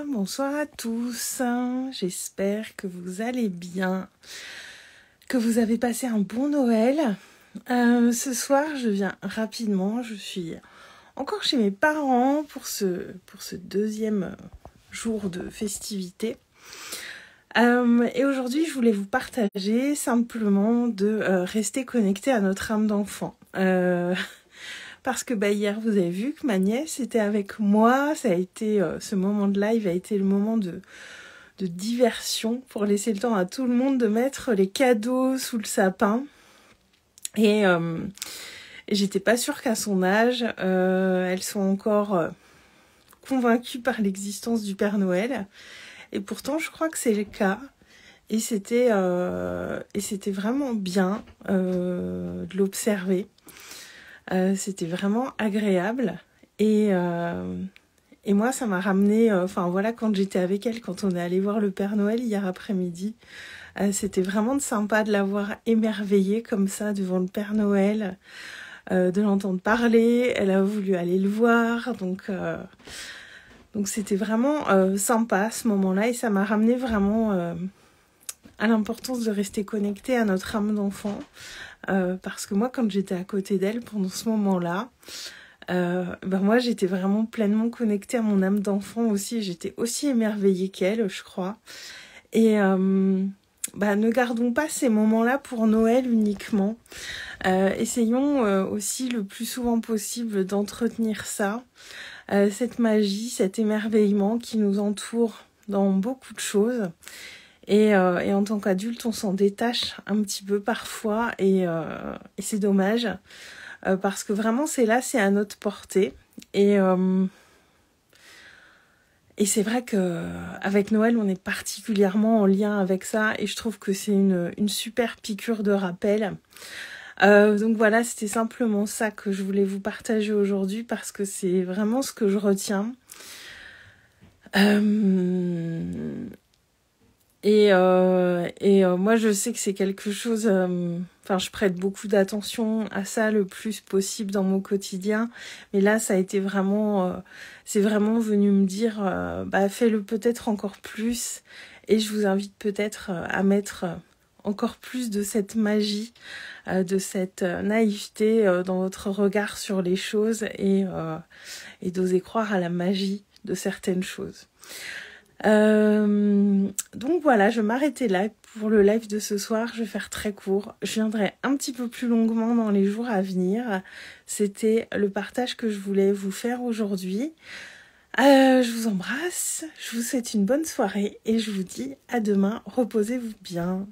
bonsoir à tous, j'espère que vous allez bien, que vous avez passé un bon Noël. Ce soir je viens rapidement, je suis encore chez mes parents pour ce deuxième jour de festivité. Et aujourd'hui je voulais vous partager simplement de rester connecté à notre âme d'enfant. Parce que hier, vous avez vu que ma nièce était avec moi. Ça a été, ce moment de live a été le moment de diversion pour laisser le temps à tout le monde de mettre les cadeaux sous le sapin. Et j'étais pas sûre qu'à son âge, elles sont encore convaincues par l'existence du Père Noël. Et pourtant, je crois que c'est le cas. Et c'était vraiment bien de l'observer. C'était vraiment agréable et moi ça m'a ramené, quand j'étais avec elle, quand on est allé voir le Père Noël hier après-midi, c'était vraiment sympa de l'avoir émerveillée comme ça devant le Père Noël, de l'entendre parler. Elle a voulu aller le voir, donc c'était vraiment sympa ce moment-là et ça m'a ramené vraiment à l'importance de rester connecté à notre âme d'enfant. Parce que moi, quand j'étais à côté d'elle pendant ce moment-là, moi, j'étais vraiment pleinement connectée à mon âme d'enfant aussi. J'étais aussi émerveillée qu'elle, je crois. Et ne gardons pas ces moments-là pour Noël uniquement. Essayons aussi le plus souvent possible d'entretenir ça, cette magie, cet émerveillement qui nous entoure dans beaucoup de choses. Et en tant qu'adulte, on s'en détache un petit peu parfois et c'est dommage parce que vraiment c'est à notre portée et c'est vrai que avec Noël on est particulièrement en lien avec ça et je trouve que c'est une super piqûre de rappel. Donc voilà, c'était simplement ça que je voulais vous partager aujourd'hui parce que c'est vraiment ce que je retiens. Moi je sais que c'est quelque chose, je prête beaucoup d'attention à ça le plus possible dans mon quotidien, mais là ça a été vraiment, c'est vraiment venu me dire, fais-le peut-être encore plus, et je vous invite peut-être à mettre encore plus de cette magie, de cette naïveté dans votre regard sur les choses, et d'oser croire à la magie de certaines choses. Donc voilà, je vais m'arrêter là pour le live de ce soir. Je vais faire très court. Je viendrai un petit peu plus longuement dans les jours à venir. C'était le partage que je voulais vous faire aujourd'hui. Je vous embrasse, je vous souhaite une bonne soirée et je vous dis à demain. Reposez-vous bien.